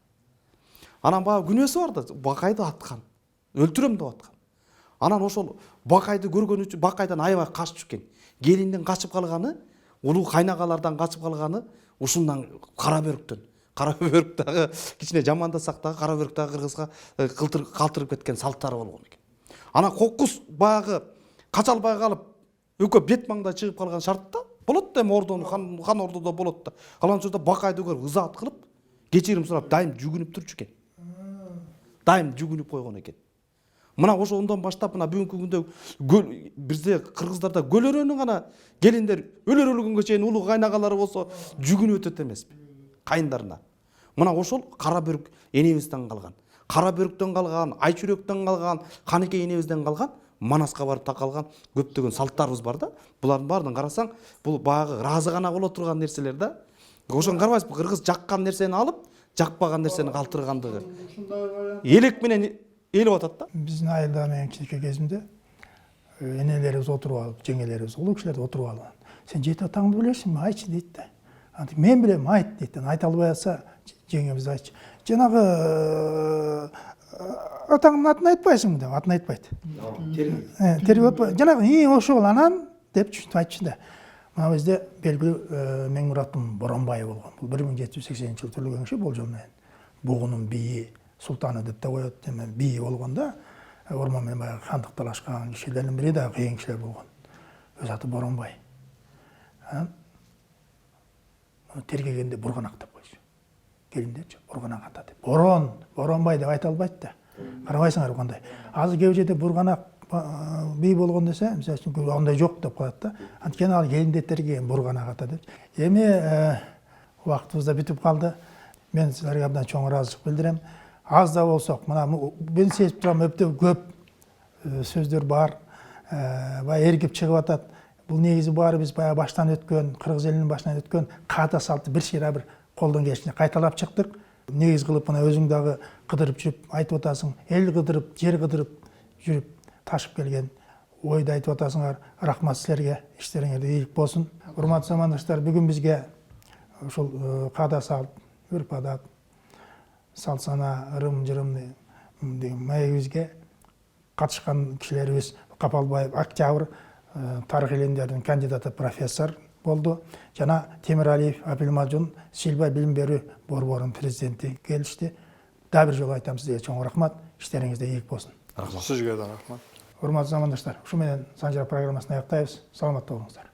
Анан баягы күнөөсү бар да, Бакайды аткан. Өлтүрөм деп аткан. Анан ошол Бакайды көргөн үчүн Бакайдан аябай качып чыккен. Келиндин качып калганы, улуу кайнагалардан качып калганы ушундан кара бөрктөн. Кара бөрк дагы кичине жамандасак дагы кара бөрк дагы кыргызга калтырып кеткен салттары болгон экен. Анан кокус баягы кача албай калып, экөө бет маңда чыгып калган шартта болот да, эми ордону хан ордодо болот да. Калган учурда Бакайды көрүп ызаат кылып, кечирим сурап дайым жүгүнүп турчу экен. Дайым жүгүнүп койгон экен. Мына ошо ондан баштап мына бүгүнкү күндө бизде кыргыздарда көлөрөнүн гана келиндер өлүрөлгөнгө чейин улуу кайнагалары болсо жүгүнүп өтөт эмеспи? Кайындарына. Мына ошол кара бөрк энебизден калган. Кара бөрктөн калган, ай чүрөктөн калган, Канекей энебизден калган, Манаска барып такалган көптөгөн салттарыбыз бар да. Булардын баарын карасаң, бул баягы ыраазы гана боло турган нерселер да. Ошону карабайсызбы? Кыргыз жаккан нерсени алып, жакпаган нерсени калтыргандыгы. Элек менен элип атат да. Биздин айылда менен кичинекей кезимде энелерибиз отуруп алып, жеңелерибиз, улуу кишилер отуруп алып, сен жети атаңды билесиңби? Айтчы дейт да. Мен билем, айт дейт. Айта албай атса, жеңебиз айтчы. Жанагы атаңдын атын айтпайсыңбы деп, атын айтпайт. Тербеп атпайт. Жанагы ошол анан деп айтчы да. Мына бизде белгилүү Меңмураттын Боронбайы болгон. Бул 1780-жылы төрөлгөн киши болжол менен. Бугунун бийи, султаны деп да коет, эми бийи болгон да. Орман менен баягы хандык талашкан кишилердин бири да кыйын кишилер болгон. Өз аты Боронбай. Тергегенде бурганак деп койчу. Келиндерчи бурганак ата деп. Боронбай деп айта албайт да. Карабайсыңар кандай. Азыр кээ жерде бурганак бий болгон десе, мисалы үчүн андай жок деп коет да. Анткени ал келинде терген бурганак ата деп. Эми убактыбыз да бүтүп калды. Мен силерге абдан чоң ыраазычылык билдирем. Аз да болсок, мына мен сезип турам, өптө көп сөздөр бар. Баягы эргип чыгып атат. Бул негизи баары биз баягы баштан өткөн, кыргыз элинин башынан өткөн каада салты бир шыйра бир колдон келишинче кайталап чыктык. Негиз кылып мына өзүң дагы кыдырып жүрүп айтып атасың, эл кыдырып, жер кыдырып жүрүп ташып келген ойду айтып атасыңар. Рахмат силерге, иштериңерде ийгилик болсун. Урматтуу замандаштар, бүгүн бизге ушул каада салт, үрп адат, салт сана, ырым-жырым деген маегибизге катышкан кишилерибиз Капалбаев Октябрь тарых илимдеринин кандидаты профессор болду. Жана Темиралиев Апилмажун Силбай билим берүү борборунун президенти келишти. Дагы бир жолу айтам сизге чоң рахмат. Иштериңизде ийгилик болсун. Рахмат. Сизге да рахмат. Урматтуу замандаштар, ушу менен Санжар программасын аяктайбыз. Саламатта болуңуздар.